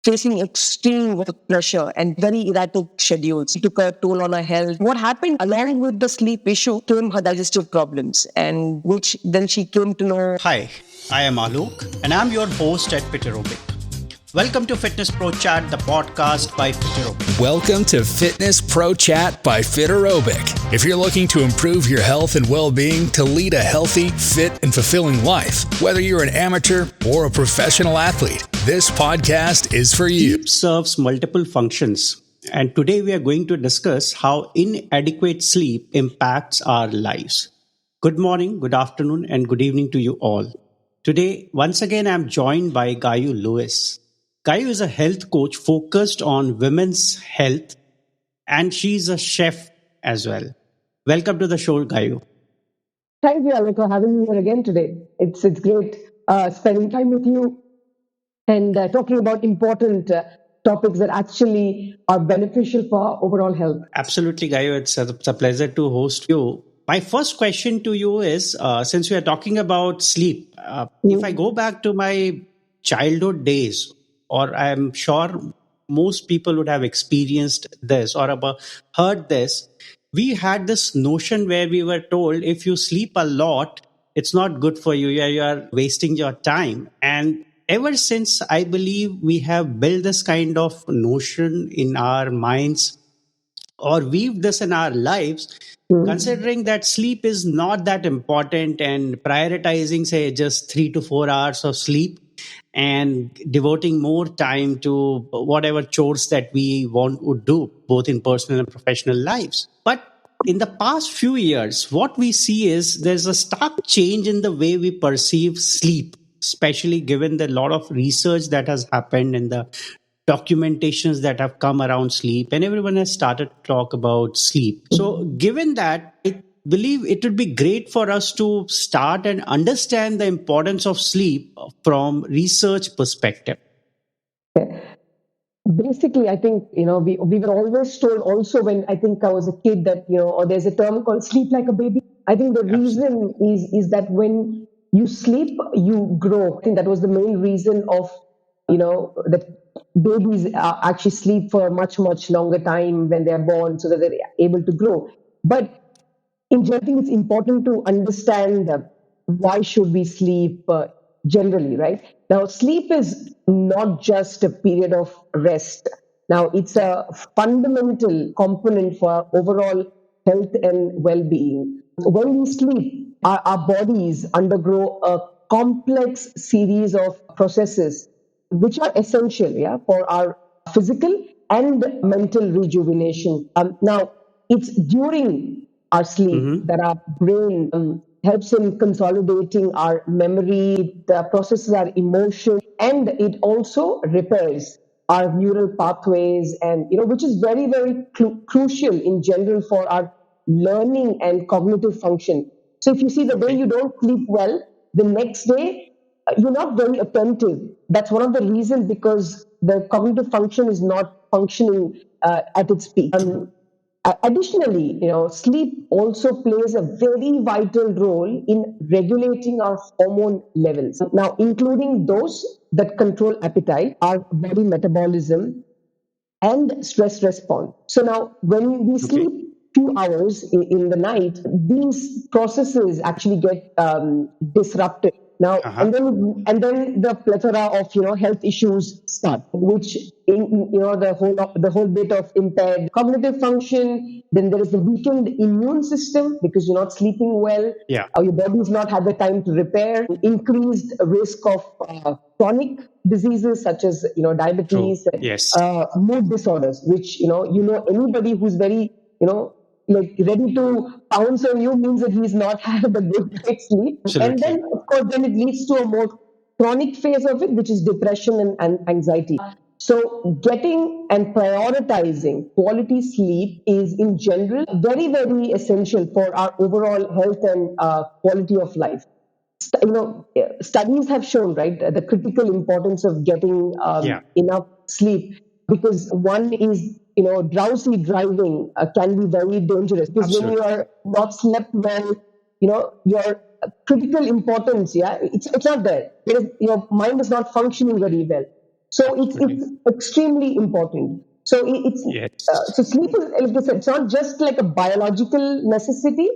facing extreme work pressure and very erratic schedules. It took a toll on her health. What happened along with the sleep issue came her digestive problems, and which then she came to know. Hi, I am Alok, and I'm your host at Fiterobic. Welcome to FitnessProChat, the podcast by Fiterobic. Welcome to FitnessProChat by Fiterobic. If you're looking to improve your health and well-being to lead a healthy, fit, and fulfilling life, whether you're an amateur or a professional athlete, this podcast is for you. Sleep serves multiple functions, and today we are going to discuss how inadequate sleep impacts our lives. Good morning, good afternoon, and good evening to you all. Today, once again, I'm joined by Gayu Lewis. Gayu is a health coach focused on women's health, and she's a chef as well. Welcome to the show, Gayu. Thank you, Alec, for having me here again today. It's great spending time with you and talking about important topics that actually are beneficial for our overall health. Absolutely, Gayu. It's a pleasure to host you. My first question to you is, since we are talking about sleep, if I go back to my childhood days, or I'm sure most people would have experienced this or heard this, we had this notion where we were told if you sleep a lot, it's not good for you. You are wasting your time. And ever since, I believe we have built this kind of notion in our minds or weave this in our lives, considering that sleep is not that important and prioritizing, say, just 3 to 4 hours of sleep and devoting more time to whatever chores that we would do, both in personal and professional lives. But in the past few years, what we see is there's a stark change in the way we perceive sleep, especially given the lot of research that has happened and the documentations that have come around sleep, and everyone has started to talk about sleep. So given that, I believe it would be great for us to start and understand the importance of sleep from research perspective. Basically, I think, we were always told also when I think I was a kid that, or there's a term called sleep like a baby. I think the reason is that when you sleep, you grow. I think that was the main reason of, that babies actually sleep for a much, much longer time when they're born so that they're able to grow. But in general, I think it's important to understand why should we sleep generally, right? Now, sleep is not just a period of rest. Now, it's a fundamental component for our overall health and well-being. When we sleep, our bodies undergo a complex series of processes which are essential, for our physical and mental rejuvenation. Now, it's during our sleep that our brain helps in consolidating our memory, it processes our emotion, and it also repairs our neural pathways, and which is very, very crucial in general for our learning and cognitive function. So if you see the day you don't sleep well, the next day you're not very attentive. That's one of the reasons, because the cognitive function is not functioning at its peak. Additionally, sleep also plays a very vital role in regulating our hormone levels. Now, including those that control appetite, our body metabolism, and stress response. So now, when we sleep few hours in the night, these processes actually get disrupted. Now, and then the plethora of health issues start, which the whole bit of impaired cognitive function. Then there is the weakened immune system because you're not sleeping well. Or your body's not had the time to repair. Increased risk of chronic diseases such as diabetes, mood disorders, which anybody who's very like ready to pounce on you means that he's not had a good night's sleep. Absolutely. And then, of course, then it leads to a more chronic phase of it, which is depression and anxiety. So getting and prioritizing quality sleep is in general very, very essential for our overall health and quality of life. Studies have shown, right, the critical importance of getting enough sleep, because one is, drowsy driving can be very dangerous, because when you are not slept well, your critical importance, it's not there, because your mind is not functioning very well. So Absolutely. it's extremely important. So it's Yes. so sleep is, like I said, it's not just like a biological necessity.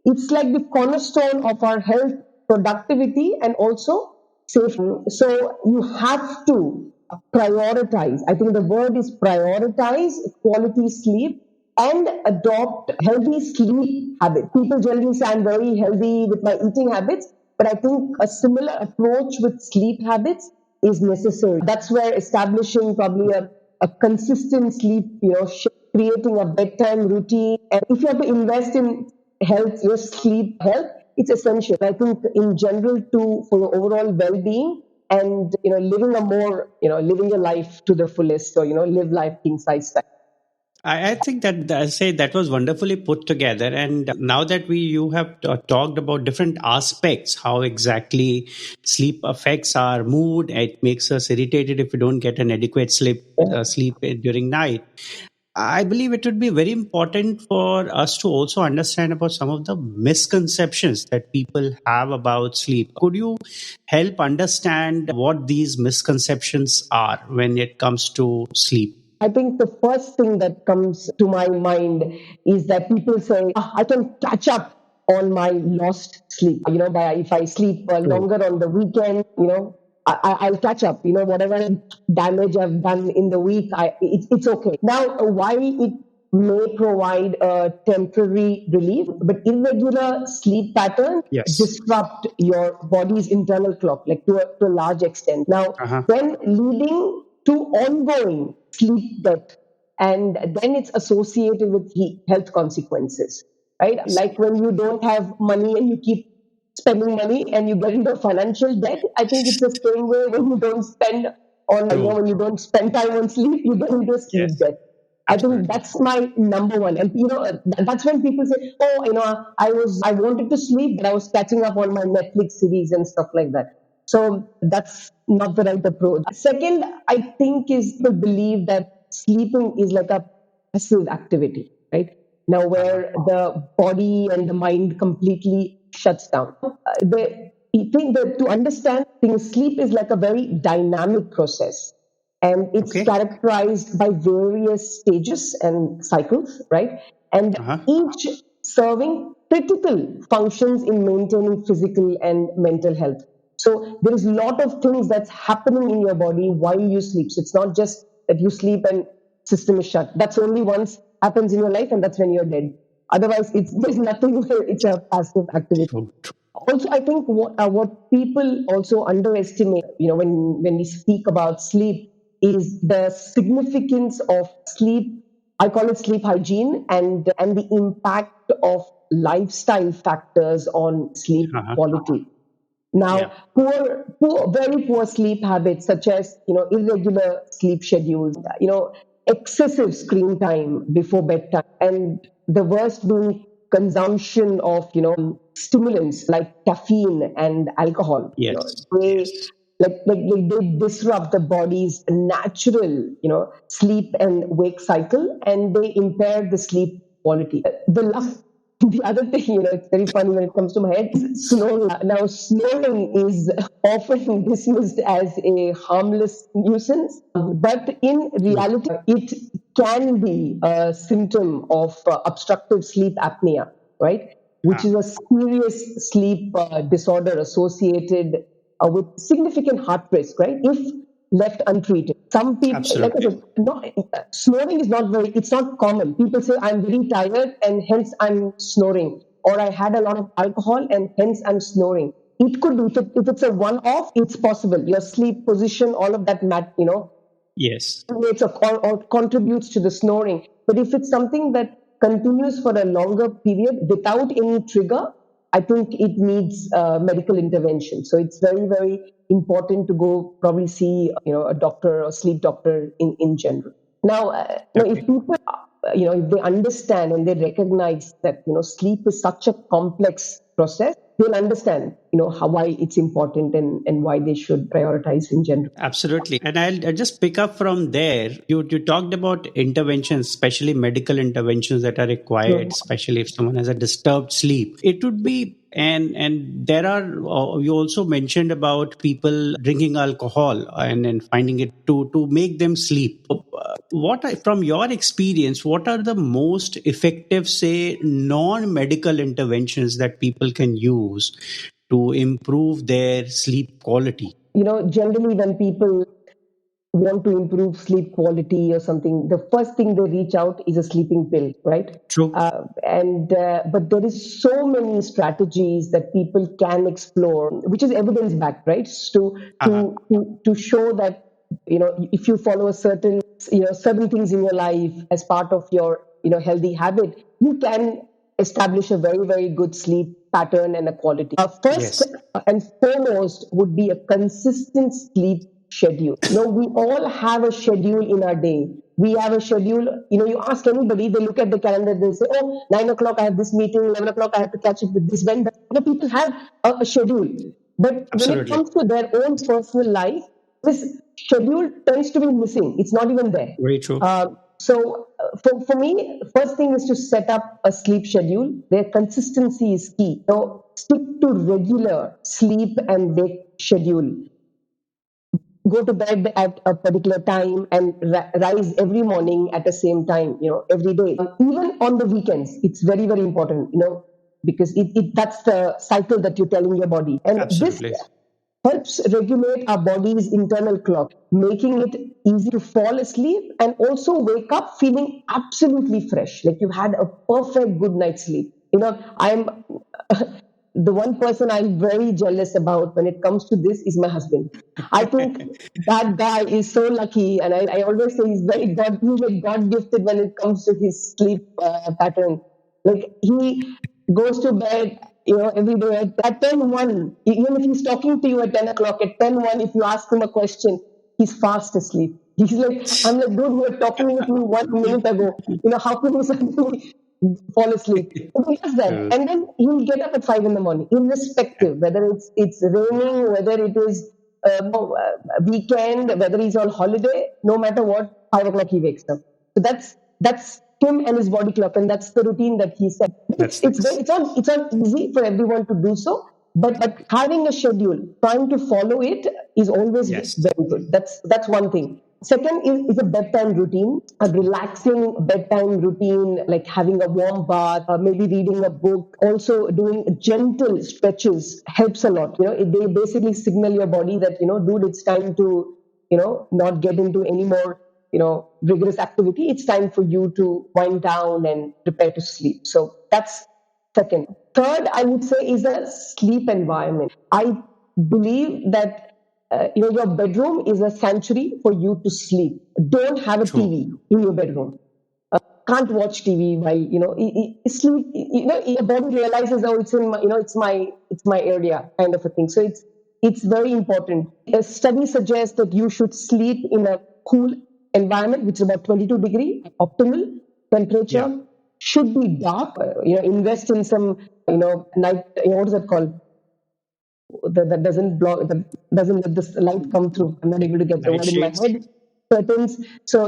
It's like the cornerstone of our health, productivity, and also safety. So you have to prioritize. I think the word is prioritize quality sleep and adopt healthy sleep habits. People generally say I'm very healthy with my eating habits, but I think a similar approach with sleep habits is necessary. That's where establishing probably a consistent sleep, creating a bedtime routine. And if you have to invest in health, your sleep health, it's essential. I think in general too for your overall well-being and living a more living your life to the fullest, or live life king size style. I think that I say that was wonderfully put together. And now that you have talked about different aspects, how exactly sleep affects our mood, it makes us irritated if we don't get an adequate sleep during night. I believe it would be very important for us to also understand about some of the misconceptions that people have about sleep. Could you help understand what these misconceptions are when it comes to sleep? I think the first thing that comes to my mind is that people say, I can catch up on my lost sleep. By if I sleep True. longer on the weekend, I'll catch up. Whatever damage I've done in the week, it's okay. Now, while it may provide a temporary relief, but irregular sleep patterns Yes. disrupt your body's internal clock, like to a large extent. Now, Uh-huh. then leading to ongoing sleep debt, and then it's associated with health consequences, right? Yes. Like when you don't have money and you keep spending money and you get into financial debt. I think it's the same way when you don't spend on, True. when you don't spend time on sleep, you get into sleep Yes. debt. I think Absolutely. that's my number one. And that's when people say, "Oh, I wanted to sleep, but I was catching up on my Netflix series and stuff like that." So that's not the right approach. Second, I think is to believe that sleeping is like a passive activity, right? Now, Uh-huh. where the body and the mind completely shuts down. I think that to understand things, sleep is like a very dynamic process, and it's Okay. characterized by various stages and cycles, right? And Uh-huh. each serving critical functions in maintaining physical and mental health. So there is a lot of things that's happening in your body while you sleep. So it's not just that you sleep and system is shut. That's only once happens in your life, and that's when you're dead. Otherwise, there's nothing where it's a passive activity. True. True. Also, I think what people also underestimate, when we speak about sleep, is the significance of sleep. I call it sleep hygiene, and the impact of lifestyle factors on sleep Uh-huh. quality. Now, Yeah. very poor sleep habits, such as irregular sleep schedules, excessive screen time before bedtime, and the worst being consumption of stimulants like caffeine and alcohol. Yes. They Yes. they disrupt the body's natural sleep and wake cycle, and they impair the sleep quality. The other thing, it's very funny when it comes to my head, is snoring. Now, snoring is often dismissed as a harmless nuisance, but in True. reality, it can be a symptom of obstructive sleep apnea, right? Which Ah, is a serious sleep disorder associated with significant heart risk, right? If left untreated. Some people, like I absolutely. said, snoring is not it's not common. People say, I'm very tired and hence I'm snoring. Or I had a lot of alcohol and hence I'm snoring. It could be, if it's a one off, it's possible. Your sleep position, all of that, Yes. creates or contributes to the snoring. But if it's something that continues for a longer period without any trigger, I think it needs medical intervention. So it's very, very important to go probably see a doctor or sleep doctor in general. Now, if Okay. people if they understand and they recognize that sleep is such a complex process, they'll understand why it's important, and why they should prioritize in general. Absolutely. And I'll just pick up from there. You talked about interventions, especially medical interventions that are required, especially if someone has a disturbed sleep. It would be And there are you also mentioned about people drinking alcohol and finding it to make them sleep. From your experience, what are the most effective, say, non-medical interventions that people can use to improve their sleep quality? Generally when people want to improve sleep quality or something, the first thing they reach out is a sleeping pill, right? True. And But there is so many strategies that people can explore, which is evidence backed, right? Uh-huh. To show that if you follow a certain things in your life as part of your healthy habit, you can establish a very very good sleep pattern and a quality. First Yes. and foremost would be a consistent sleep schedule. We all have a schedule in our day. We have a schedule. You ask anybody, they look at the calendar, they say, oh, 9 o'clock I have this meeting, 11 o'clock I have to catch up with this vendor. People have a schedule. But when it Absolutely. comes to their own personal life, this schedule tends to be missing. It's not even there. Very true. For me, first thing is to set up a sleep schedule where consistency is key. So stick to regular sleep and wake schedule. Go to bed at a particular time and rise every morning at the same time, every day. Even on the weekends, it's very, very important, because that's the cycle that you're telling your body. And this Absolutely. helps regulate our body's internal clock, making it easy to fall asleep and also wake up feeling absolutely fresh, like you've had a perfect good night's sleep. I'm the one person I'm very jealous about when it comes to this is my husband. I think that guy is so lucky, and I always say he's like God gifted when it comes to his sleep pattern. Like he goes to bed, every day at 10:01. Even if he's talking to you at 10 o'clock, at 10:01, if you ask him a question, he's fast asleep. He's like, I'm like, dude, we were talking with me 1 minute ago. How can you suddenly fall asleep? But he does that. Uh, And then he'll get up at 5 in the morning, irrespective, whether it's raining, whether it is weekend, whether he's on holiday, no matter what, 5 o'clock he wakes up. So that's him and his body clock, and that's the routine that he set. It's that's it's very, nice. it's not easy for everyone to do so, but having a schedule, trying to follow it is always Yes. very good. That's one thing. Second is a bedtime routine, a relaxing bedtime routine, like having a warm bath, or maybe reading a book. Also, doing gentle stretches helps a lot. They basically signal your body that, dude, it's time to, not get into any more, rigorous activity. It's time for you to wind down and prepare to sleep. So that's second. Third, I would say, is a sleep environment. I believe that your bedroom is a sanctuary for you to sleep. Don't have a True. TV in your bedroom. Can't watch TV while sleep. Your body realizes, oh, it's in my, it's my area, kind of a thing. So it's very important. A study suggests that you should sleep in a cool environment, which is about 22-degree optimal Yeah. temperature. Should be dark. Invest in some night. What is that called? That doesn't block, that doesn't let the light come through. I'm not able to get the Night word in my shades. head. Curtains. So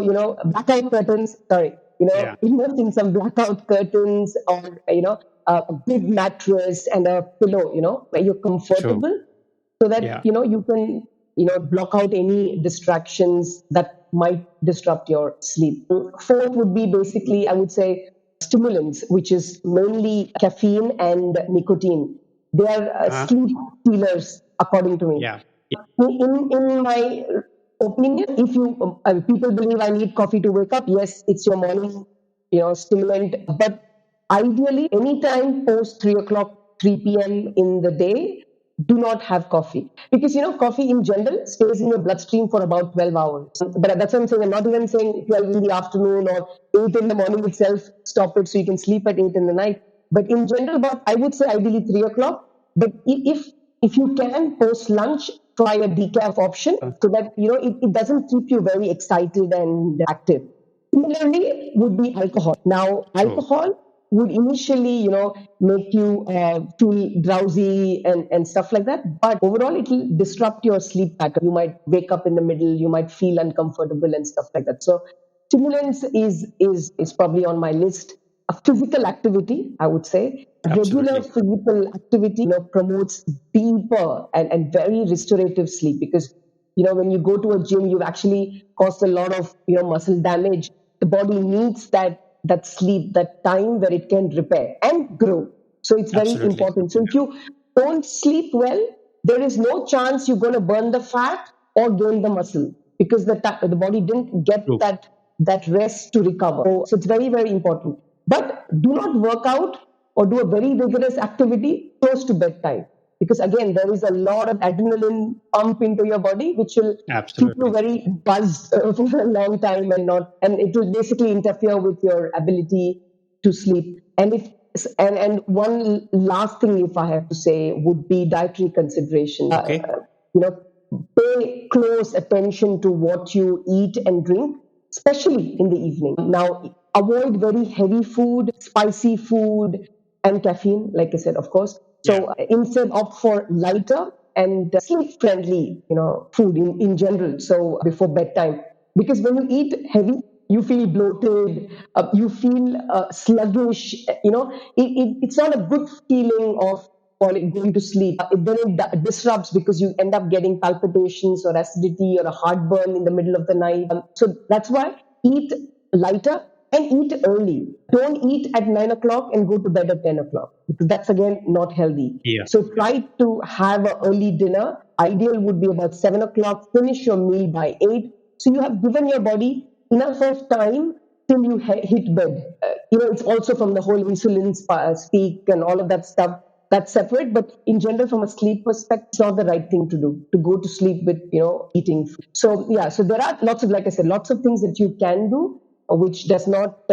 blackout curtains. Sorry. Yeah. Invest in some blackout curtains, or a big mattress and a pillow. Where you're True. comfortable, so that Yeah. you can block out any distractions that might disrupt your sleep. Fourth would be basically, I would say, stimulants, which is mainly caffeine and nicotine. They are Uh, sleep stealers, according to me. yeah. In my opinion, if you people believe I need coffee to wake up, yes, it's your morning stimulant. But ideally, anytime post 3 o'clock, 3 p.m. in the day, do not have coffee, because coffee in general stays in your bloodstream for about 12 hours. But that's what I'm saying. I'm not even saying 12 in the afternoon or 8 in the morning itself. Stop it so you can sleep at 8 in the night. But in general, about, I would say, ideally 3 o'clock. But if you can post lunch, try a decaf option, Uh, so that it doesn't keep you very excited and active. Similarly, would be alcohol. Now, true. alcohol would initially, make you feel drowsy and stuff like that. But overall, it will disrupt your sleep pattern. You might wake up in the middle. You might feel uncomfortable and stuff like that. So, stimulants is probably on my list. a physical activity, I would say. Regular Absolutely. physical activity, promotes deeper and very restorative sleep, because, when you go to a gym, you've actually caused a lot of, muscle damage. The body needs that sleep, that time where it can repair and grow. So it's very Absolutely. important. So if you don't sleep well, there is no chance you're going to burn the fat or gain the muscle, because the body didn't get True. that rest to recover. So it's very, very important. But do not work out or do a very rigorous activity close to bedtime, because again, there is a lot of adrenaline pump into your body, which will keep you Absolutely. very buzzed for a long time, and it will basically interfere with your ability to sleep. And one last thing, if I have to say, would be dietary consideration. Okay. You know, pay close attention to what you eat and drink, especially in the evening. Now, avoid very heavy food, spicy food, and caffeine, like I said, of course. Yeah. So instead, opt for lighter and sleep-friendly, food in general. So before bedtime, because when you eat heavy, you feel bloated, you feel sluggish. It's not a good feeling of going to sleep. Then it disrupts, because you end up getting palpitations or acidity or a heartburn in the middle of the night. So that's why eat lighter and eat early. Don't eat at 9 o'clock and go to bed at 10 o'clock, because that's again not healthy. Yeah. So try to have an early dinner. Ideal would be about 7 o'clock. Finish your meal by 8. So you have given your body enough of time till you hit bed. It's also from the whole insulin speak and all of that stuff. That's separate, but in general, from a sleep perspective, it's not the right thing to do, to go to sleep with, eating food. So yeah, so there are lots of, like I said, lots of things that you can do, which does not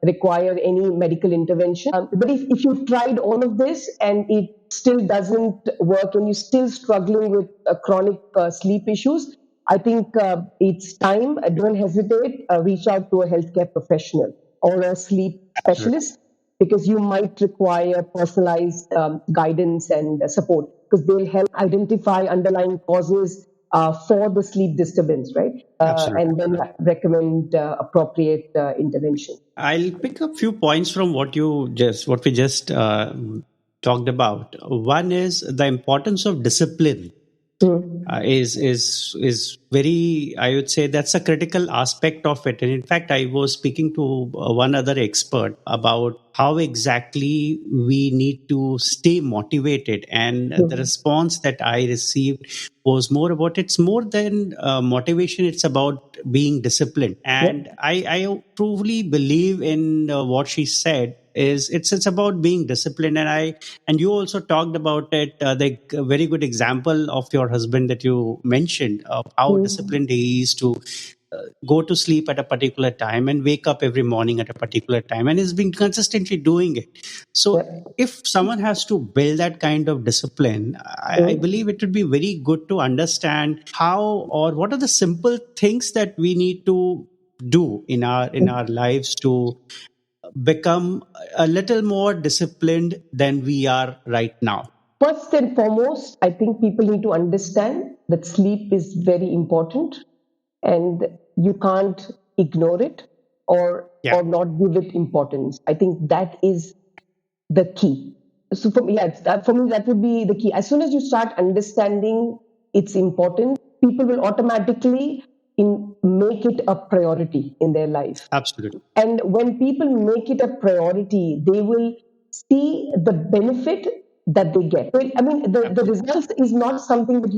require any medical intervention. But if you've tried all of this and it still doesn't work, and you're still struggling with chronic sleep issues, I think it's time. Don't hesitate. Reach out to a healthcare professional or a sleep Absolutely. specialist, because you might require personalized guidance and support, because they'll help identify underlying causes for the sleep disturbance, right? Absolutely. And then recommend appropriate intervention. I'll pick up few points from what we just talked about. One is the importance of discipline. Is very, I would say that's a critical aspect of it. And in fact, I was speaking to one other expert about how exactly we need to stay motivated, and the response that I received was more about, it's more than motivation, it's about being disciplined. And I truly believe in what she said, is it's about being disciplined. And you also talked about it, the very good example of your husband that you mentioned, of how disciplined he is to go to sleep at a particular time and wake up every morning at a particular time, and he's been consistently doing it. So if someone has to build that kind of discipline, I believe it would be very good to understand how, or what are the simple things that we need to do in our lives to become a little more disciplined than we are right now. First and foremost, I think people need to understand that sleep is very important, and you can't ignore it or Yeah, not give it importance. I think that is the key. So for me, that would be the key. As soon as you start understanding its importance, people will automatically make it a priority in their life. absolutely. And when people make it a priority, they will see the benefit that they get. I mean, the Absolutely. results is not something that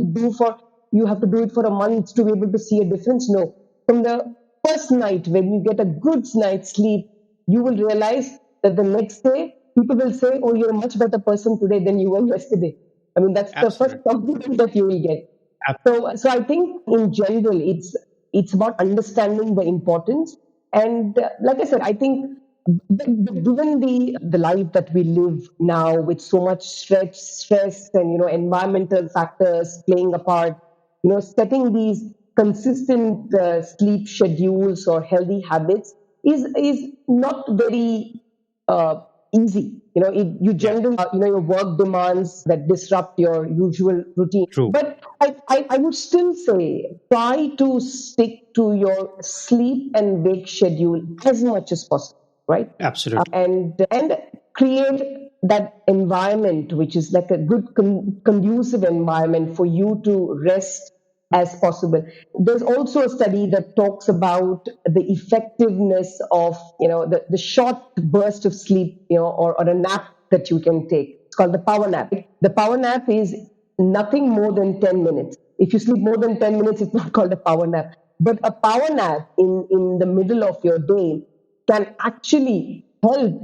you have to do it for a month to be able to see a difference. No. From the first night, when you get a good night's sleep, you will realize that the next day, people will say, oh, you're a much better person today than you were yesterday. I mean, that's the first Absolutely. compliment that you will get. So I think in general, it's about understanding the importance. And like I said, I think given the life that we live now, with so much stress and environmental factors playing a part, setting these consistent sleep schedules or healthy habits is not very easy. You Yeah, generally, your work demands that disrupt your usual routine. true. But I would still say, try to stick to your sleep and wake schedule as much as possible. right? Absolutely. And create that environment which is like a good conducive environment for you to rest as possible. There's also a study that talks about the effectiveness of the short burst of sleep, or a nap that you can take. It's called the power nap. The power nap is nothing more than 10 minutes. If you sleep more than 10 minutes, it's not called a power nap. But a power nap in the middle of your day can actually help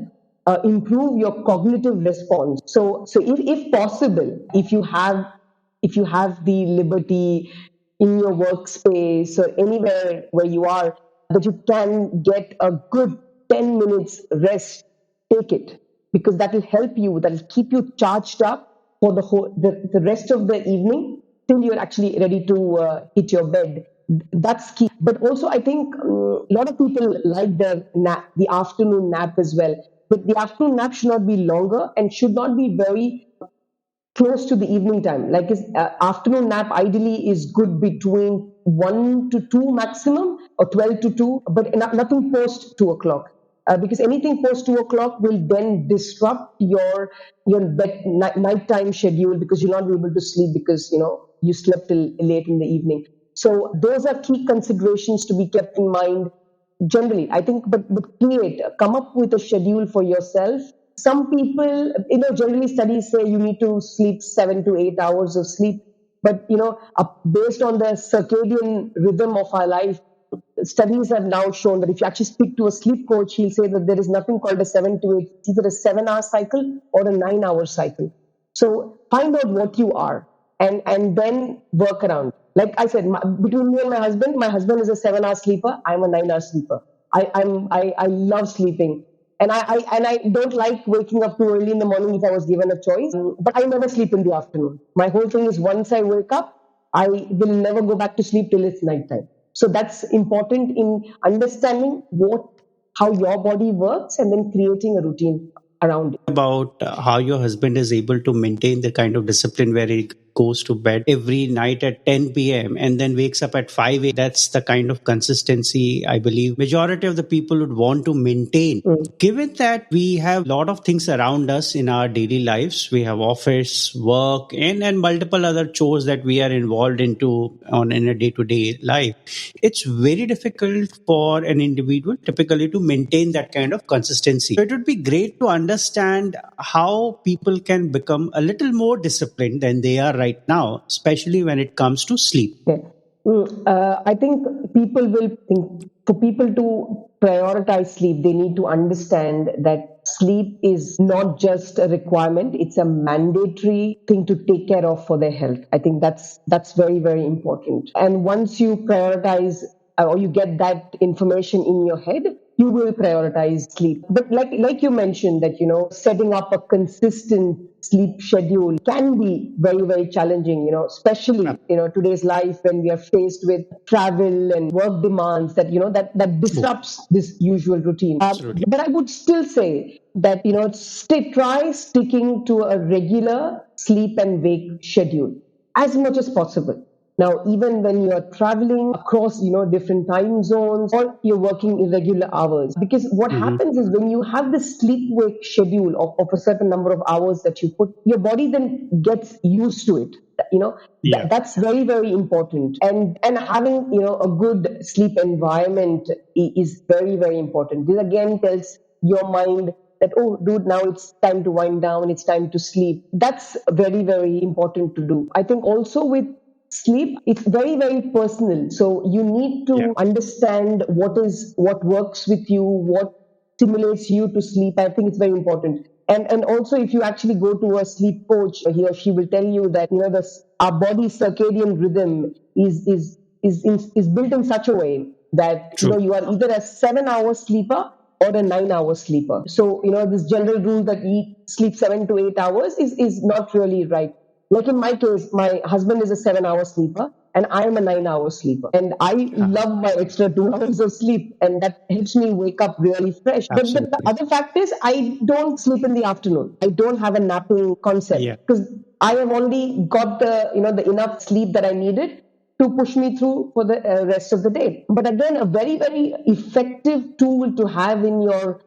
improve your cognitive response. So if possible, if you have the liberty in your workspace or anywhere where you are, that you can get a good 10 minutes rest, take it, because that will help you, that will keep you charged up for the rest of the evening till you're actually ready to hit your bed. That's key. But also, I think a lot of people like the afternoon nap as well. But the afternoon nap should not be longer and should not be very close to the evening time. Like afternoon nap ideally is good between 1 to 2 maximum, or 12 to 2, but nothing post 2 o'clock. Because anything post 2 o'clock will then disrupt your nighttime schedule, because you'll not be able to sleep because you slept till late in the evening. So those are key considerations to be kept in mind generally, I think. But come up with a schedule for yourself. Some people, generally studies say you need to sleep 7 to 8 hours of sleep, but based on the circadian rhythm of our life, studies have now shown that if you actually speak to a sleep coach, he'll say that there is nothing called a 7 to 8. It's either a 7-hour cycle or a 9-hour cycle. So find out what you are, and then work around. Like I said, between me and my husband is a 7-hour sleeper. I'm a 9-hour sleeper. I love sleeping. And I don't like waking up too early in the morning if I was given a choice. But I never sleep in the afternoon. My whole thing is, once I wake up, I will never go back to sleep till it's nighttime. So that's important in understanding how your body works, and then creating a routine around it. About how your husband is able to maintain the kind of discipline where he goes to bed every night at 10 p.m. and then wakes up at 5 a.m. That's the kind of consistency I believe majority of the people would want to maintain. Given that we have a lot of things around us in our daily lives, we have office, work, and multiple other chores that we are involved into in a day-to-day life. It's very difficult for an individual typically to maintain that kind of consistency. So it would be great to understand how people can become a little more disciplined than they are right now, especially when it comes to sleep. Okay. I think for people to prioritize sleep, they need to understand that sleep is not just a requirement; it's a mandatory thing to take care of for their health. I think that's very, very important. And once you prioritize, or you get that information in your head, you will prioritize sleep. But like you mentioned, that setting up a consistent sleep schedule can be very, very challenging, especially today's life, when we are faced with travel and work demands that disrupts this usual routine. Absolutely. But I would still say that try sticking to a regular sleep and wake schedule as much as possible. Now, even when you're traveling across, different time zones, or you're working irregular hours, because what happens is, when you have this sleep-wake schedule of a certain number of hours that you put, your body then gets used to it. That's very, very important. And having, a good sleep environment is very, very important. This again tells your mind that, oh, dude, now it's time to wind down, it's time to sleep. That's very, very important to do. I think also with sleep, it's very, very personal. So you need to understand what works with you, what stimulates you to sleep. I think it's very important. And also, if you actually go to a sleep coach, he or she will tell you that our body's circadian rhythm is built in such a way that you are either a 7-hour sleeper or a 9-hour sleeper. So this general rule that we sleep 7 to 8 hours is not really right. Like in my case, my husband is a 7-hour sleeper and I am a 9-hour sleeper. And I love my extra 2 hours of sleep, and that helps me wake up really fresh. But the other fact is, I don't sleep in the afternoon. I don't have a napping concept, because I have only got the enough sleep that I needed to push me through for the rest of the day. But again, a very, very effective tool to have in your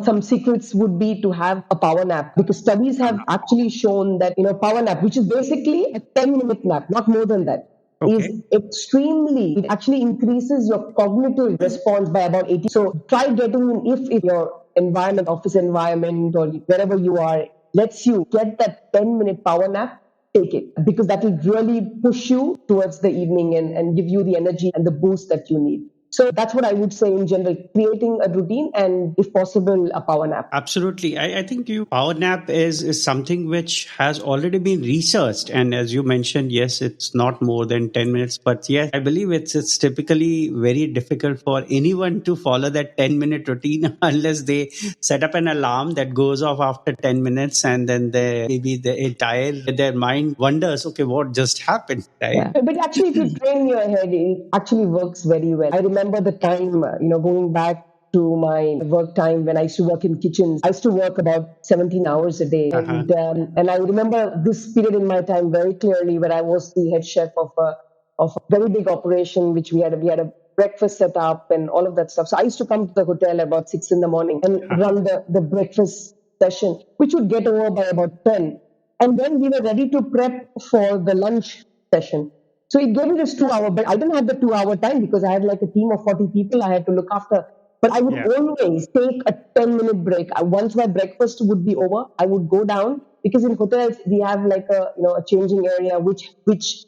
some secrets would be to have a power nap, because studies have actually shown that, power nap, which is basically a 10-minute nap, not more than that, is extremely, it actually increases your cognitive response by about 80. So try getting in, if your environment, office environment, or wherever you are, lets you get that 10-minute power nap, take it, because that will really push you towards the evening and give you the energy and the boost that you need. So that's what I would say in general, creating a routine and, if possible, a power nap. Absolutely. I think power nap is something which has already been researched. And as you mentioned, yes, it's not more than 10 minutes. But yes, I believe it's typically very difficult for anyone to follow that 10-minute routine unless they set up an alarm that goes off after 10 minutes. And then maybe their mind wonders, okay, what just happened? Right? Yeah. But actually, if you train your head, it actually works very well. I remember the time, going back to my work time when I used to work in kitchens. I used to work about 17 hours a day. And I remember this period in my time very clearly, where I was the head chef of a very big operation, which we had a breakfast set up and all of that stuff. So I used to come to the hotel about 6 in the morning and run the breakfast session, which would get over by about 10. And then we were ready to prep for the lunch session. So it gave me this 2 hour, but I didn't have the 2 hour time because I had like a team of 40 people I had to look after. But I would always take a 10-minute break. Once my breakfast would be over, I would go down, because in hotels we have like a changing area which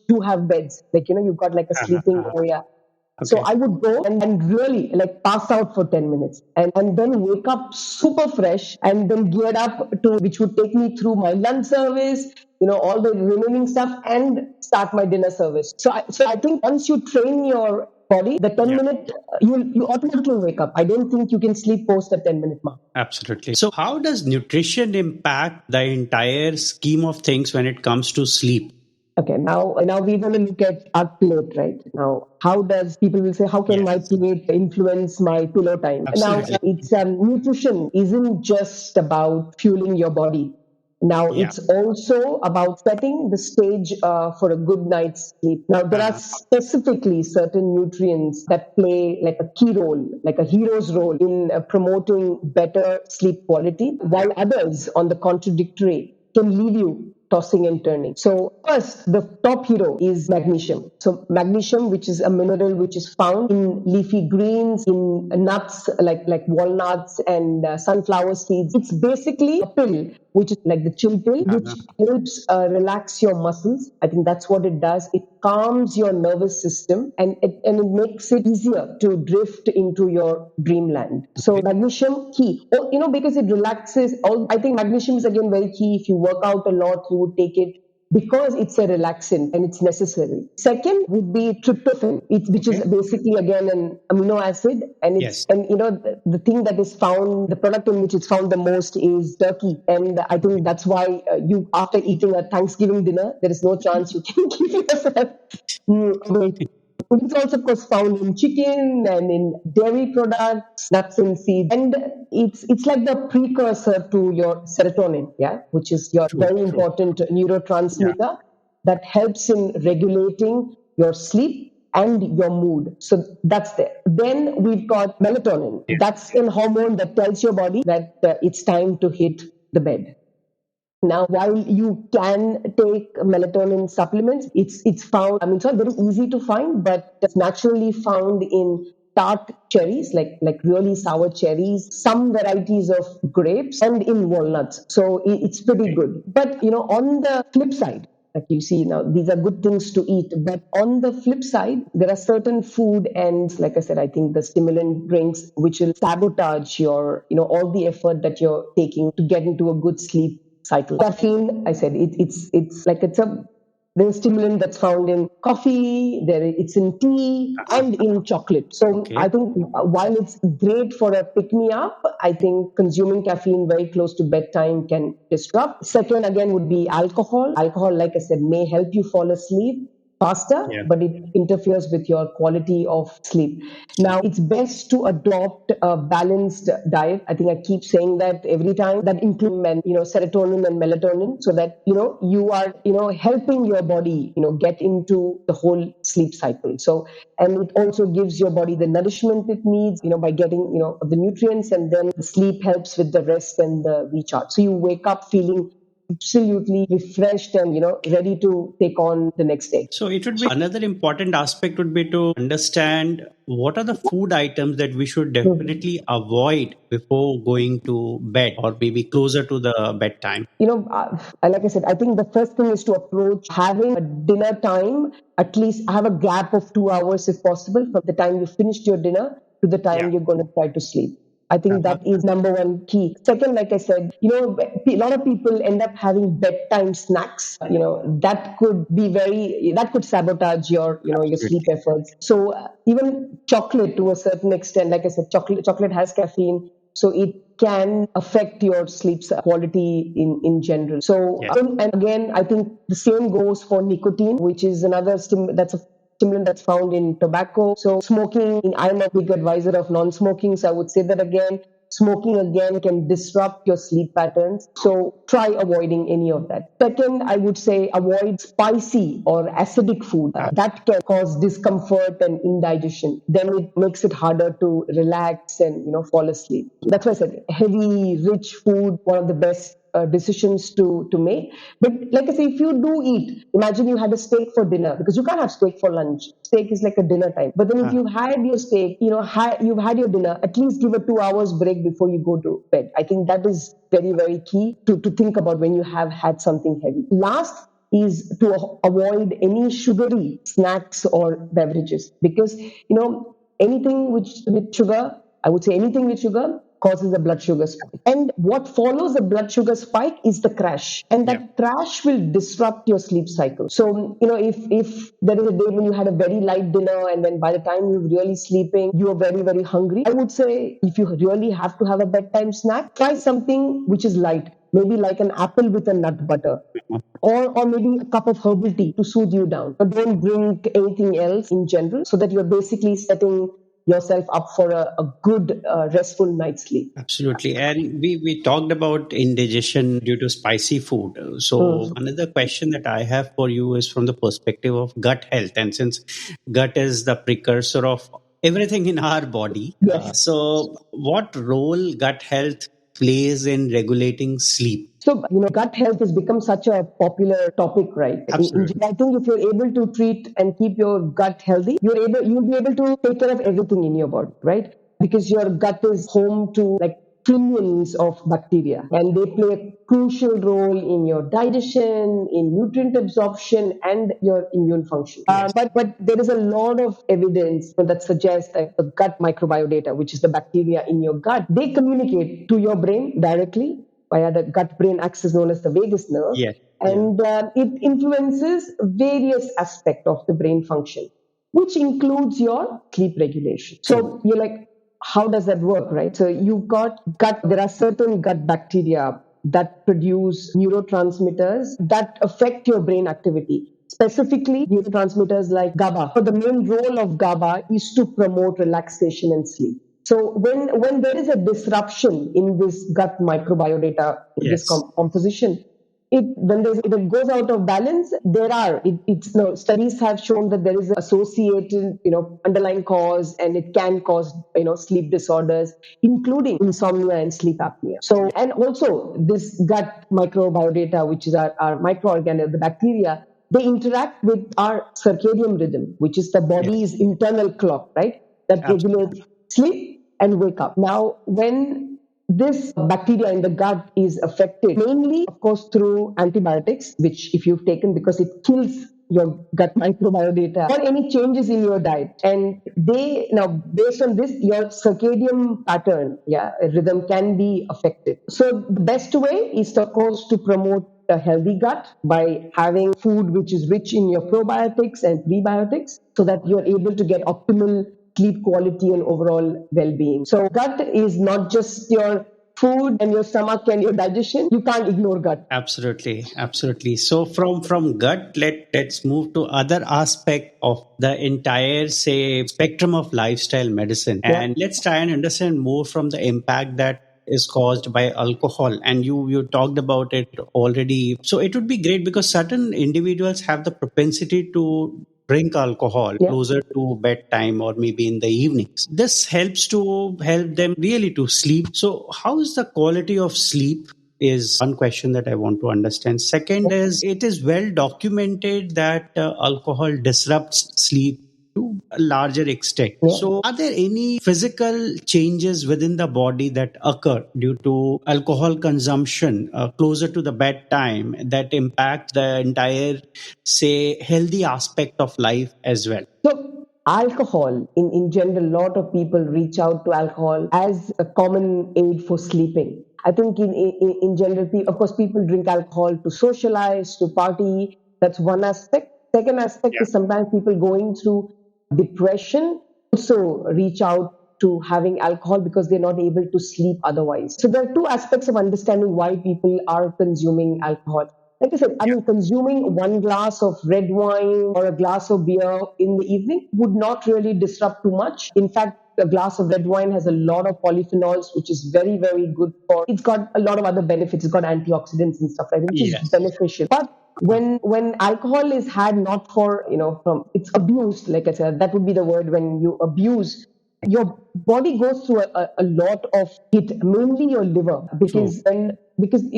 do have beds. Like, you've got like a sleeping area. So I would go and really like pass out for 10 minutes and then wake up super fresh and then geared up to, which would take me through my lunch service, all the remaining stuff, and start my dinner service. So I think once you train your body, the 10-minute, you automatically wake up. I don't think you can sleep post the 10-minute mark. Absolutely. So how does nutrition impact the entire scheme of things when it comes to sleep? Okay, now we're going to look at our plate, right? Now, how does people will say, how can my plate influence my pillow time? Absolutely. Now, it's nutrition isn't just about fueling your body. Now, it's also about setting the stage for a good night's sleep. Now, there are specifically certain nutrients that play like a key role, like a hero's role in promoting better sleep quality, while others, on the contradictory, can leave you tossing and turning. So first, the top hero is magnesium. So magnesium, which is a mineral which is found in leafy greens, in nuts like walnuts and sunflower seeds. It's basically a pill, which is like the chill pill, which helps relax your muscles. I think that's what it does. It calms your nervous system and it makes it easier to drift into your dreamland. So magnesium, key. Because it relaxes. I think magnesium is again very key. If you work out a lot, you would take it because it's a relaxant and it's necessary. Second would be tryptophan, which is basically again an amino acid, and the thing that is found, the product in which it's found the most is turkey, and I think that's why you, after eating a Thanksgiving dinner, there is no chance you can give yourself weight. It's also, of course, found in chicken and in dairy products, nuts and seeds. And it's like the precursor to your serotonin, which is your very important neurotransmitter that helps in regulating your sleep and your mood. So that's there. Then we've got melatonin. That's a hormone that tells your body that it's time to hit the bed. Now, while you can take melatonin supplements, it's found, it's not very easy to find, but it's naturally found in tart cherries, like really sour cherries, some varieties of grapes, and in walnuts. So it's pretty good. But, on the flip side, like you see now, these are good things to eat. But on the flip side, there are certain food and, like I said, I think the stimulant drinks, which will sabotage your, all the effort that you're taking to get into a good sleep cycle. Caffeine, I said, it's there's a stimulant that's found in coffee, it's in tea, and in chocolate. So I think while it's great for a pick-me-up, I think consuming caffeine very close to bedtime can disrupt. Second, again, would be alcohol. Alcohol, like I said, may help you fall asleep. faster, Yeah. but it interferes with your quality of sleep. Now, it's best to adopt a balanced diet. I think I keep saying that every time. That includes, serotonin and melatonin, so that you are helping your body get into the whole sleep cycle. So, and it also gives your body the nourishment it needs, by getting the nutrients, and then the sleep helps with the rest and the recharge. So you wake up feeling absolutely refreshed and ready to take on the next day. So it would be another important aspect would be to understand what are the food items that we should Mhm. definitely avoid before going to bed or maybe closer to the bedtime. Like I said, I think the first thing is to approach having a dinner time, at least have a gap of 2 hours if possible, from the time you finished your dinner to the Yeah. time you're going to try to sleep. I think Uh-huh. that is number one key. Second, like I said, a lot of people end up having bedtime snacks. That could sabotage your sleep Absolutely. efforts. So even chocolate to a certain extent, like I said, chocolate has caffeine, so it can affect your sleep quality in general. So, Yes. and again, I think the same goes for nicotine, which is another that's a stimulant that's found in tobacco. So smoking, I'm a big advisor of non-smoking, so I would say that again. Smoking again can disrupt your sleep patterns. So try avoiding any of that. Second, I would say avoid spicy or acidic food. That can cause discomfort and indigestion. Then it makes it harder to relax and fall asleep. That's why I said heavy, rich food, one of the best decisions to make. But like I say, if you do eat, imagine you had a steak for dinner, because you can't have steak for lunch. Steak is like a dinner time. But then if you had your steak, you've had your dinner, at least give a 2 hours break before you go to bed. I think that is very, very key to think about when you have had something heavy. Last is to avoid any sugary snacks or beverages, because anything with sugar, I would say anything with sugar causes a blood sugar spike. And what follows a blood sugar spike is the crash. And Yeah. that crash will disrupt your sleep cycle. So, if there is a day when you had a very light dinner and then by the time you're really sleeping, you are very, very hungry, I would say if you really have to have a bedtime snack, try something which is light. Maybe like an apple with a nut butter, or maybe a cup of herbal tea to soothe you down. But don't drink anything else in general, so that you're basically setting yourself up for a good, restful night's sleep. Absolutely. And we talked about indigestion due to spicy food. So, Mm. another question that I have for you is from the perspective of gut health. And since gut is the precursor of everything in our body, Yes. so what role gut health plays in regulating sleep? So, gut health has become such a popular topic, right? Absolutely. I think if you're able to treat and keep your gut healthy, you'll be able to take care of everything in your body, right? Because your gut is home to like trillions of bacteria, and they play a crucial role in your digestion, in nutrient absorption, and your immune function. Yes. But there is a lot of evidence that suggests that the gut microbiota, which is the bacteria in your gut, they communicate to your brain directly via the gut-brain axis known as the vagus nerve, Yes. Yeah. and it influences various aspects of the brain function, which includes your sleep regulation. True. So you're like, how does that work, right? So you've got gut, there are certain gut bacteria that produce neurotransmitters that affect your brain activity. Specifically, neurotransmitters like GABA. So the main role of GABA is to promote relaxation and sleep. So when there is a disruption in this gut microbiota, this Yes. composition, if it goes out of balance, it's no studies have shown that there is an associated underlying cause, and it can cause sleep disorders, including insomnia and sleep apnea. So, and also this gut microbiota, which is our microorganism, the bacteria, they interact with our circadian rhythm, which is the Yes. body's internal clock, right? That Absolutely. regulates sleep and wake up. Now, when this bacteria in the gut is affected, mainly, of course, through antibiotics, which if you've taken, because it kills your gut microbiota, or any changes in your diet. And based on this, your circadian pattern, rhythm can be affected. So the best way is, of course, to promote a healthy gut by having food which is rich in your probiotics and prebiotics, so that you're able to get optimal sleep quality and overall well-being. So gut is not just your food and your stomach and your digestion, you can't ignore gut. Absolutely, absolutely. So from gut, let's move to other aspect of the entire, say, spectrum of lifestyle medicine, Yeah. and let's try and understand more from the impact that is caused by alcohol. And you talked about it already. So it would be great because certain individuals have the propensity to drink alcohol Yeah. closer to bedtime or maybe in the evenings. This helps to help them really to sleep. So how is the quality of sleep is one question that I want to understand. Second is, it is well documented that alcohol disrupts sleep to a larger extent. Yeah. So, are there any physical changes within the body that occur due to alcohol consumption closer to the bedtime that impact the entire, say, healthy aspect of life as well? So alcohol, in general, a lot of people reach out to alcohol as a common aid for sleeping. I think in general, of course, people drink alcohol to socialize, to party. That's one aspect. Second aspect Yeah. is sometimes people going through depression also reach out to having alcohol because they're not able to sleep otherwise. So there are two aspects of understanding why people are consuming alcohol. Like I said, I mean, consuming one glass of red wine or a glass of beer in the evening would not really disrupt too much. In fact, a glass of red wine has a lot of polyphenols, which is very, very good for. It's got a lot of other benefits. It's got antioxidants and stuff like that, which is Yes. beneficial. But when alcohol is had not for from it's abused, like I said, that would be the word. When you abuse, your body goes through a lot of heat, mainly your liver, True. because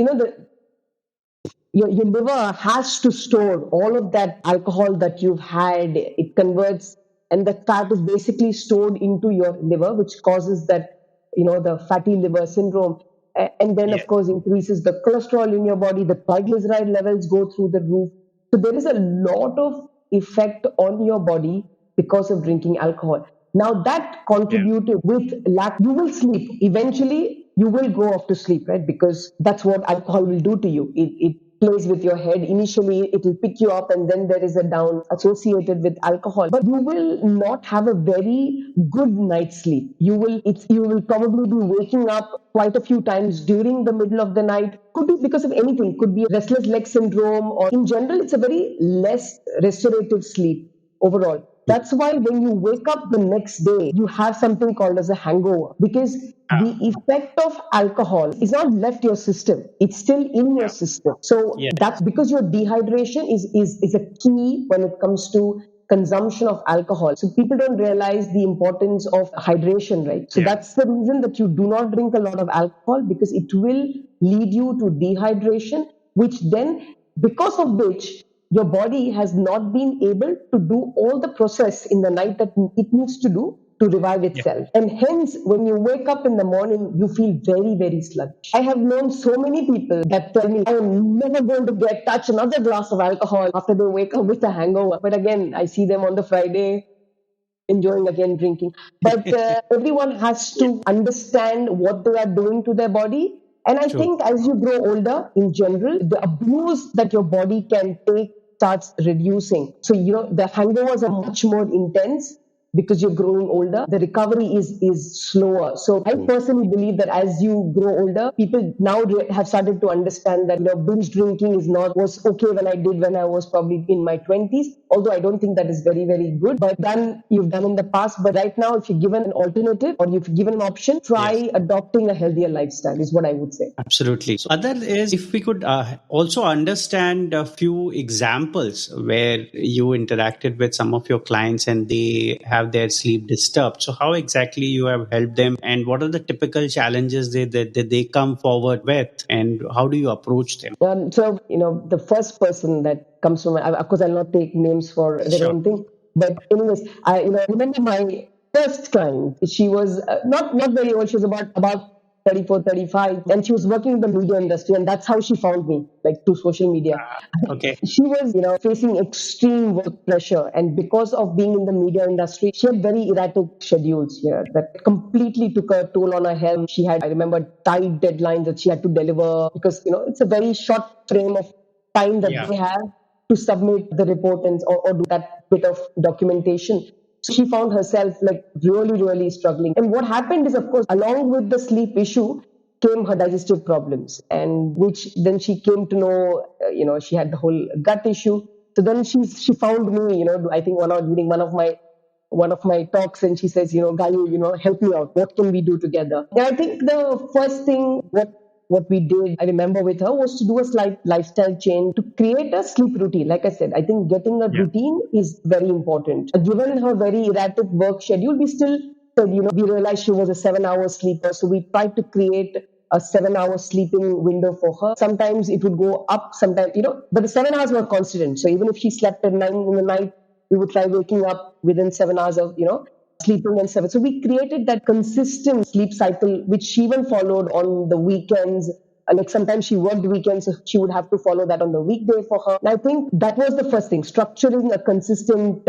your liver has to store all of that alcohol that you've had. It converts, and the fat is basically stored into your liver, which causes that, the fatty liver syndrome. And then, of Yes. course, increases the cholesterol in your body. The triglyceride levels go through the roof. So there is a lot of effect on your body because of drinking alcohol. Now that contributed with lack, you will sleep. Eventually, you will go off to sleep, right? Because that's what alcohol will do to you. It plays with your head. Initially, it will pick you up, and then there is a down associated with alcohol. But you will not have a very good night's sleep. You will probably be waking up quite a few times during the middle of the night. Could be because of anything. Could be restless leg syndrome, or in general, it's a very less restorative sleep overall. That's why when you wake up the next day, you have something called as a hangover, because the effect of alcohol is not left your system. It's still in your system. So Yes. that's because your dehydration is a key when it comes to consumption of alcohol. So people don't realize the importance of hydration, right? So Yeah. that's the reason that you do not drink a lot of alcohol, because it will lead you to dehydration, which then, because of which, your body has not been able to do all the process in the night that it needs to do to revive Yeah. itself. And hence, when you wake up in the morning, you feel very, very sluggish. I have known so many people that tell me, I am never going to touch another glass of alcohol after they wake up with a hangover. But again, I see them on the Friday enjoying again drinking. But everyone has Yeah. to understand what they are doing to their body. And I True. think as you grow older, in general, the abuse that your body can take starts reducing. So, the hangovers are much more intense because you're growing older. The recovery is slower. So I True. personally believe that as you grow older, people now have started to understand that binge drinking was okay when I was probably in my 20s. Although I don't think that is very, very good. But you've done in the past. But right now, if you're given an alternative or you've given an option, Yes. try adopting a healthier lifestyle is what I would say. Absolutely. So other is, if we could also understand a few examples where you interacted with some of your clients and they have their sleep disturbed. So how exactly you have helped them, and what are the typical challenges that they come forward with, and how do you approach them? So, the first person that comes to mind, of course, I'll not take names for their Sure. own thing. But anyways, I remember my first client. She was not very old. She was about 34, 35, and she was working in the media industry, and that's how she found me, like through social media. Okay. She was, facing extreme work pressure, and because of being in the media industry, she had very erratic schedules here that completely took a toll on her health. She had, I remember, tight deadlines that she had to deliver, because it's a very short frame of time that Yeah. they have to submit the report or do that bit of documentation. So she found herself like really, really struggling. And what happened is, of course, along with the sleep issue, came her digestive problems, and which then she came to know, she had the whole gut issue. So then she found me, I think during one of my talks, and she says, Gayu, help me out. What can we do together? And I think the first thing what we did, I remember with her, was to do a slight lifestyle change to create a sleep routine. Like I said, I think getting a routine is very important. Given her very erratic work schedule, we still said, we realized she was a 7 hour sleeper. So we tried to create a 7 hour sleeping window for her. Sometimes it would go up, sometimes, but the 7 hours were constant. So even if she slept at 9 in the night, we would try waking up within 7 hours of, sleeping and 7. So we created that consistent sleep cycle, which she even followed on the weekends. Like sometimes she worked weekends, so she would have to follow that on the weekday for her. And I think that was the first thing, structuring a consistent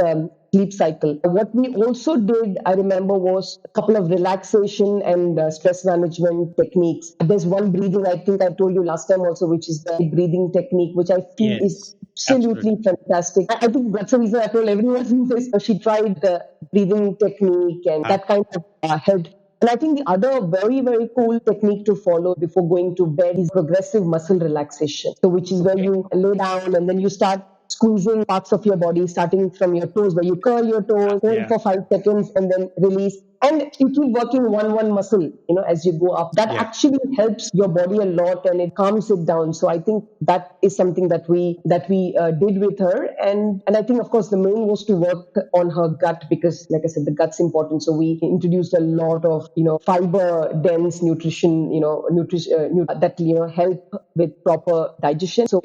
sleep cycle. What we also did, I remember, was a couple of relaxation and stress management techniques. There's one breathing, I think I told you last time also, which is the breathing technique, which I feel is absolutely fantastic. I think that's the reason I told everyone this. She tried the breathing technique, and that kind of helped. And I think the other very, very cool technique to follow before going to bed is progressive muscle relaxation. So, which is where you lay down and then you start squeezing parts of your body, starting from your toes, where you curl your toes, hold for 5 seconds, and then release. And you keep working one muscle, as you go up. That actually helps your body a lot, and it calms it down. So I think that is something that we did with her, and I think, of course, the main was to work on her gut, because, like I said, the gut's important. So we introduced a lot of fiber dense nutrition, that help with proper digestion. So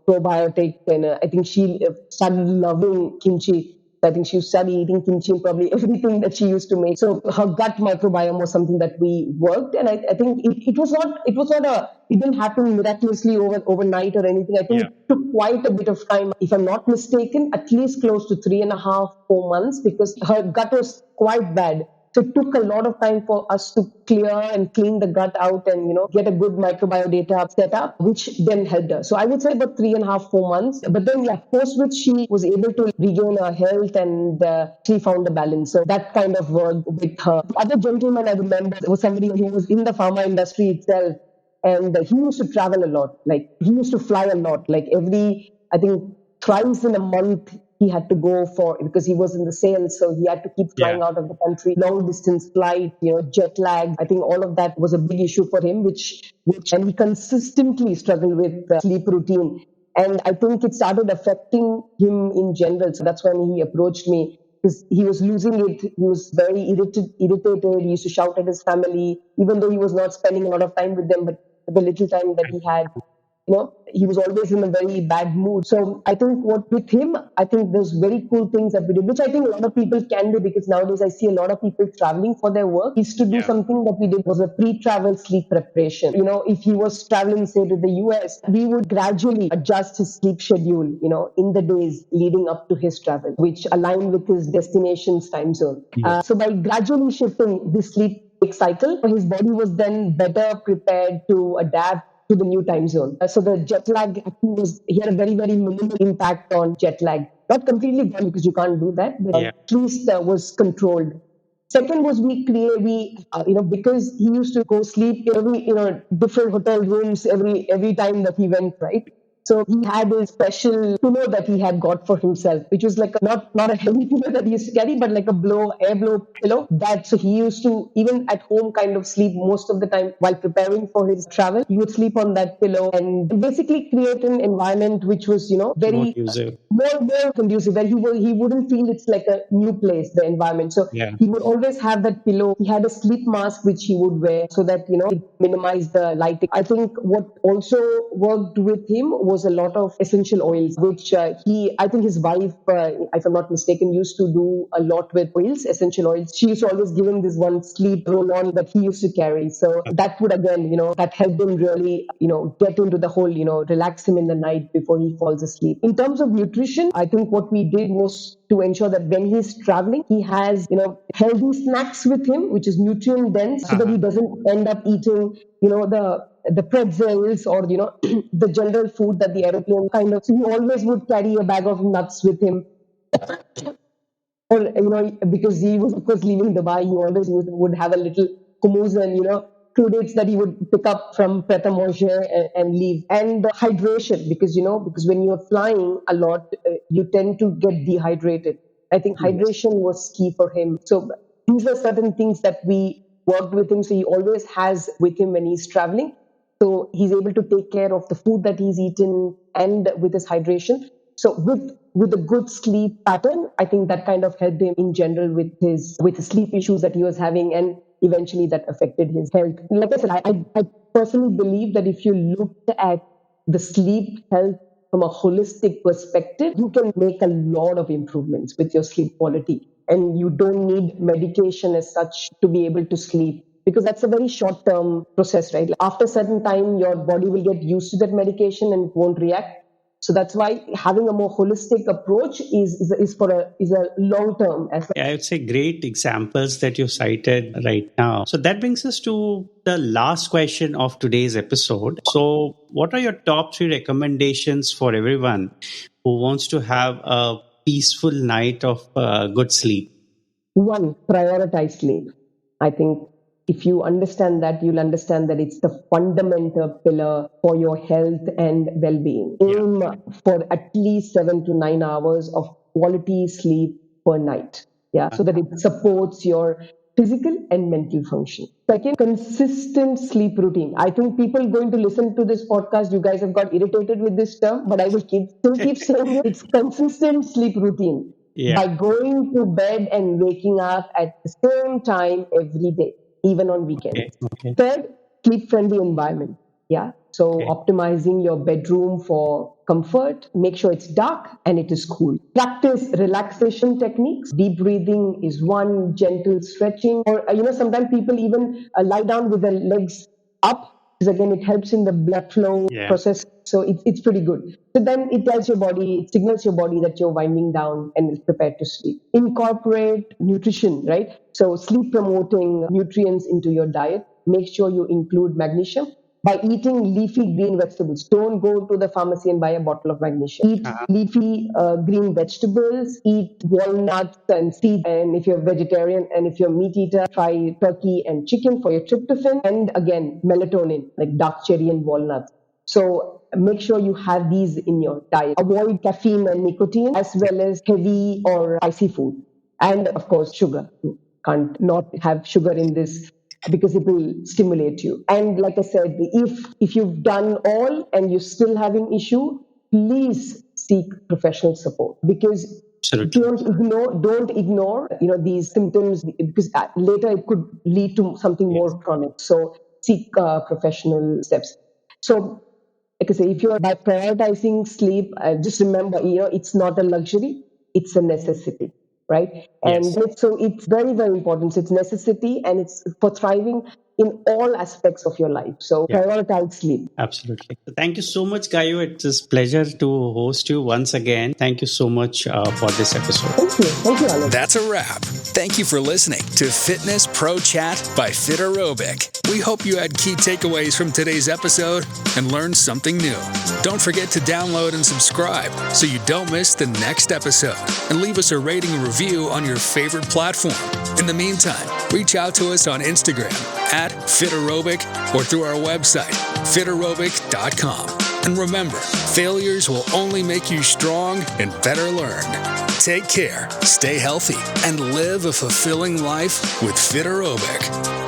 probiotic, and I think she started loving kimchi. I think she started eating kimchi and probably everything that she used to make. So her gut microbiome was something that we worked, and I think it didn't happen miraculously overnight or anything. I think it took quite a bit of time, if I'm not mistaken, at least close to 3.5-4 months, because her gut was quite bad. So it took a lot of time for us to clear and clean the gut out and, get a good microbiota set up, which then helped her. So I would say about 3.5-4 months. But then, post which she was able to regain her health, and she found the balance. So that kind of worked with her. The other gentleman I remember was somebody who was in the pharma industry itself. And he used to travel a lot. Like, he used to fly a lot. Like I think, thrice in a month, he had to go because he was in the sales, so he had to keep flying out of the country, long distance flight, jet lag. I think all of that was a big issue for him, and he consistently struggled with sleep routine. And I think it started affecting him in general. So that's when he approached me, because he was losing it. He was very irritated. He used to shout at his family, even though he was not spending a lot of time with them, but the little time that he had, he was always in a very bad mood. So I think with him, I think there's very cool things that we did, which I think a lot of people can do, because nowadays I see a lot of people traveling for their work. Is to do something that we did was a pre-travel sleep preparation. If he was traveling, say, to the US, we would gradually adjust his sleep schedule, in the days leading up to his travel, which aligned with his destination's time zone. So by gradually shifting this sleep cycle, his body was then better prepared to adapt to the new time zone. So the jet lag he had a very, very minimal impact on jet lag. Not completely gone, because you can't do that, but at least was controlled. Second was because he used to go sleep in different hotel rooms every time that he went, right? So he had a special pillow that he had got for himself, which was like not a heavy pillow that he used to carry, but like air blow pillow. So he used to, even at home, kind of sleep most of the time while preparing for his travel. He would sleep on that pillow and basically create an environment which was, very more conducive, where he wouldn't feel it's like a new place, the environment. So he would always have that pillow. He had a sleep mask which he would wear, so that it minimized the lighting. I think what also worked with him was a lot of essential oils, which I think his wife, if I'm not mistaken, used to do a lot with essential oils. She used to always give him this one sleep roll-on that he used to carry. So that would, again, that helped him really, get into the whole, relax him in the night before he falls asleep. In terms of nutrition, I think what we did was to ensure that when he's traveling, he has, healthy snacks with him, which is nutrient dense, so that he doesn't end up eating, the pretzels or, the general food that the aeroplane kind of. So he always would carry a bag of nuts with him. Or, because he was, of course, leaving Dubai, he always would have a little hummus and, dates that he would pick up from Pret a Manger and leave. And hydration, because when you're flying a lot, you tend to get dehydrated. I think Yes. hydration was key for him. So these are certain things that we worked with him. So he always has with him when he's traveling. So he's able to take care of the food that he's eaten and with his hydration. So with a good sleep pattern, I think that kind of helped him in general with the sleep issues that he was having, and eventually that affected his health. Like I said, I personally believe that if you looked at the sleep health from a holistic perspective, you can make a lot of improvements with your sleep quality. And you don't need medication as such to be able to sleep, because that's a very short term process, right? After a certain time, your body will get used to that medication and it won't react. So that's why having a more holistic approach is a long term. Yeah, I would say great examples that you cited right now. So that brings us to the last question of today's episode. So, what are your top 3 recommendations for everyone who wants to have a peaceful night of good sleep? One, prioritize sleep. I think if you understand that, you'll understand that it's the fundamental pillar for your health and well being. Yeah. Aim for at least 7 to 9 hours of quality sleep per night. Yeah, so that it supports your physical and mental function. Second, consistent sleep routine. I think people going to listen to this podcast, you guys have got irritated with this term, but I will still keep saying it. It's consistent sleep routine Yeah. by going to bed and waking up at the same time every day, even on weekends. Okay. Third, sleep friendly environment. Yeah. So Okay. optimizing your bedroom for comfort, make sure it's dark and it is cool. Practice relaxation techniques. Deep breathing is one, gentle stretching, or sometimes people even lie down with their legs up, because again it helps in the blood flow Yeah. process. So it's pretty good. So then it signals your body that you're winding down and is prepared to sleep. Incorporate nutrition, right? So sleep promoting nutrients into your diet. Make sure you include magnesium by eating leafy green vegetables. Don't go to the pharmacy and buy a bottle of magnesium. Eat leafy green vegetables, eat walnuts and seeds. And if you're vegetarian and if you're a meat eater, try turkey and chicken for your tryptophan. And again, melatonin, like dark cherry and walnuts. So make sure you have these in your diet. Avoid caffeine and nicotine, as well as heavy or spicy food. And of course, sugar. You can't not have sugar in this, because it will stimulate you. And like I said, if you've done all and you're still having issue, please seek professional support, because Absolutely. don't ignore these symptoms, because later it could lead to something Yes. more chronic. So seek professional steps. So like I say, if you're by prioritizing sleep, just remember, it's not a luxury, it's a necessity, right? Yes. And it's very, very important. So it's necessity, and it's for thriving in all aspects of your life. So Yeah. prioritize sleep. Absolutely. Thank you so much, Gayu. It's a pleasure to host you once again. Thank you so much for this episode. Thank you, Alex. That's a wrap. Thank you for listening to Fitness Pro Chat by Fiterobic. We hope you had key takeaways from today's episode and learned something new. Don't forget to download and subscribe so you don't miss the next episode, and leave us a rating and review on your favorite platform. In the meantime, reach out to us on Instagram at Fiterobic or through our website, Fiterobic.com. And remember, failures will only make you strong and better learned. Take care, stay healthy, and live a fulfilling life with Fiterobic.